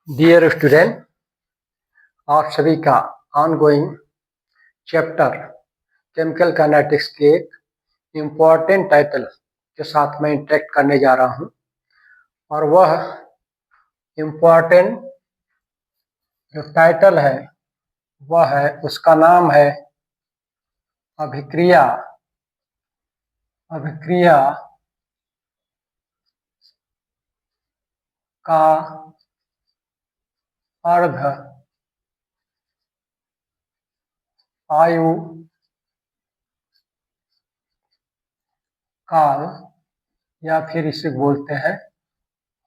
Dear student, आप सभी का ऑनगोइंग चैप्टर केमिकल काइनेटिक्स के एक इम्पॉर्टेंट टाइटल के साथ मैं इंटरेक्ट करने जा रहा हूं और वह इम्पॉर्टेंट जो टाइटल है वह है, उसका नाम है अभिक्रिया अभिक्रिया का अर्ध आयु काल या फिर इसे बोलते हैं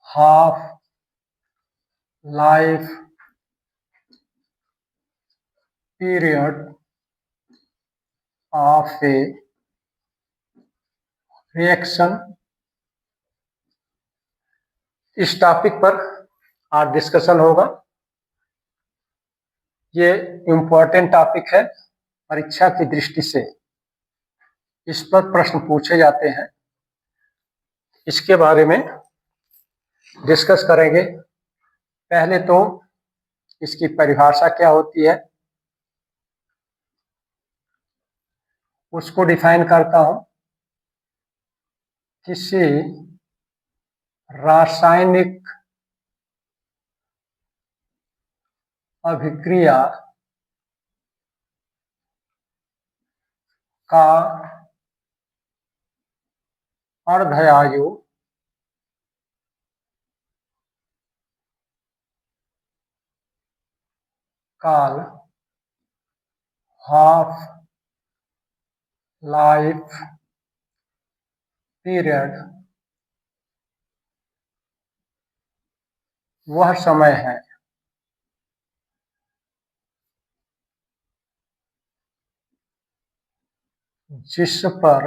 half life period of A reaction. इस टॉपिक पर आज डिस्कशन होगा। ये इम्पोर्टेंट टॉपिक है, परीक्षा की दृष्टि से इस पर प्रश्न पूछे जाते हैं। इसके बारे में डिस्कस करेंगे। पहले तो इसकी परिभाषा क्या होती है उसको डिफाइन करता हूं। किसी रासायनिक अभिक्रिया का अर्धायु काल हाफ लाइफ पीरियड वह समय है जिस पर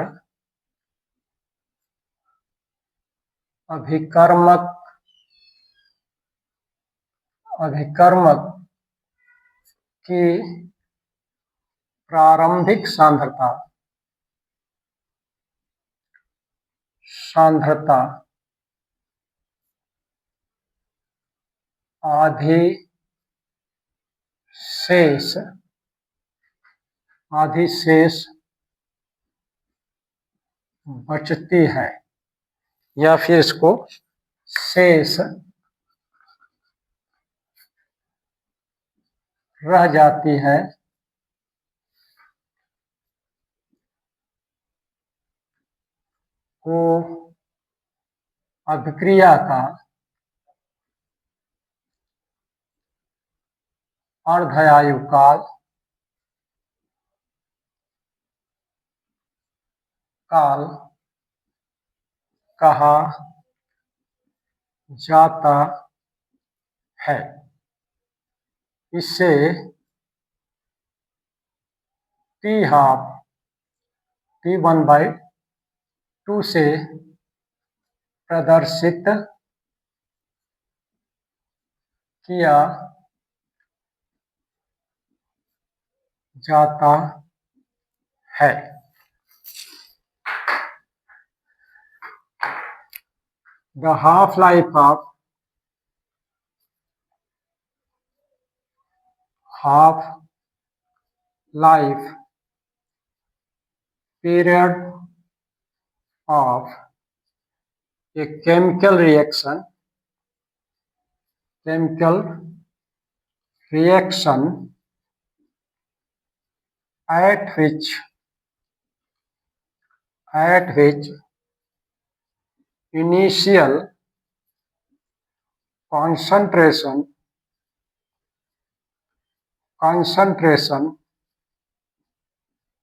अभिकर्मक की प्रारंभिक सांद्रता आधी शेष बचती है या फिर इसको शेष रह जाती है को अभिक्रिया का अर्धायु काल कहा जाता है। इसे T1/2 से प्रदर्शित किया जाता है। The half-life period of a chemical reaction at which initial concentration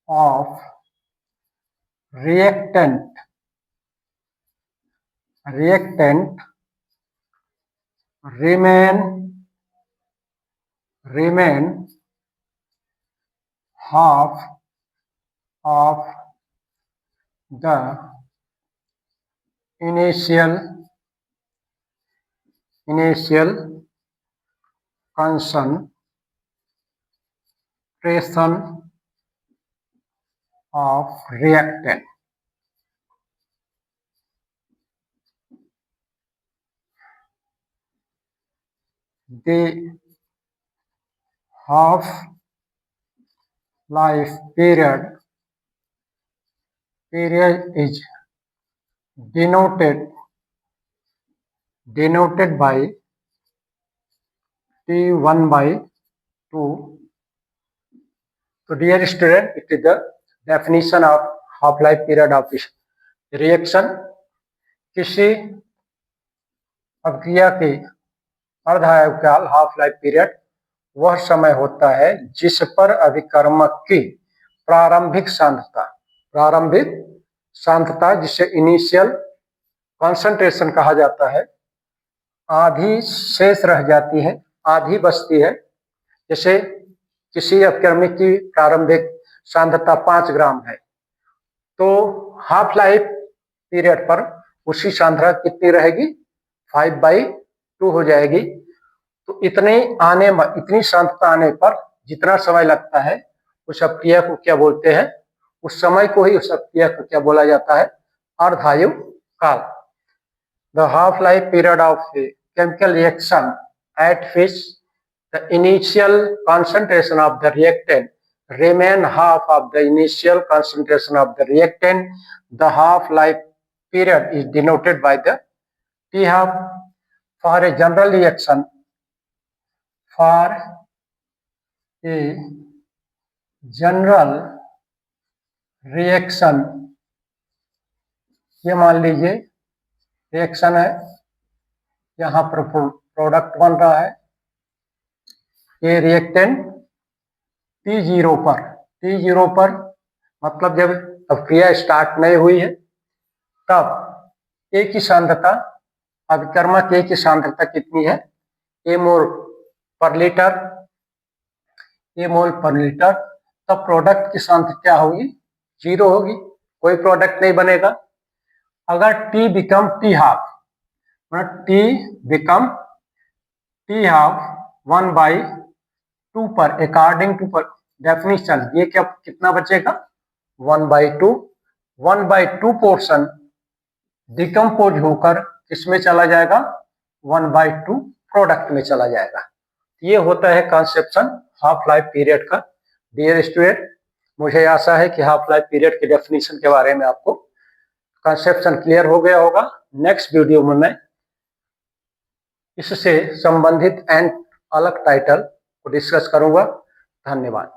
of reactant remain half of the initial concentration of reactant। the half life period is denoted by T1 by 2. So dear student, it is the definition of half life period of reaction. किसी अभिक्रिया के अर्धायु half life period वह समय होता है जिस पर अभिकर्मक की प्रारंभिक सांद्रता जिसे इनिशियल कंसंट्रेशन कहा जाता है, आधी शेष रह जाती है, आधी बचती है। जैसे किसी अभिकर्मक की प्रारंभिक सांद्रता 5 ग्राम है, तो हाफ लाइफ पीरियड पर उसी सांद्रता कितनी रहेगी? 5/2 हो जाएगी। तो इतनी सांद्रता आने पर जितना समय लगता है उस अभिक्रिया को क्या बोलते हैं? उस समय को ही उस अभिक्रिया को क्या बोला जाता है? अर्धायु काल। The half life period of chemical reaction at which the initial concentration of the reactant remain half of the initial concentration of the reactant. The half life period is denoted by the T half. For a general reaction, ये मान लीजिए reaction है, यहाँ पर product बन रहा है। ये रिएक्टेंट T0 पर मतलब जब अभिक्रिया स्टार्ट नहीं हुई है तब ए की सांद्रता, अभिकर्मक ए की सांद्रता कितनी है? ए मोल पर लीटर। तब प्रोडक्ट की सांद्रता क्या होगी? 0 होगी, कोई प्रोडक्ट नहीं बनेगा। अगर T become T half, T become T half 1/2 पर अकॉर्डिंग टू डेफिनेशन ये क्या कितना बचेगा? 1/2। 1/2 पोर्शन डिकम्पोज होकर किसमें चला जाएगा? 1/2 प्रोडक्ट में चला जाएगा। ये होता है कंसेप्शन हाफ लाइफ पीरियड का। डियर स्टूडेंट, मुझे आशा है कि हाफ लाइफ पीरियड के डेफिनेशन के बारे में आपको कंसेप्शन क्लियर हो गया होगा। नेक्स्ट वीडियो में मैं इससे संबंधित एंड अलग टाइटल को डिस्कस करूंगा। धन्यवाद।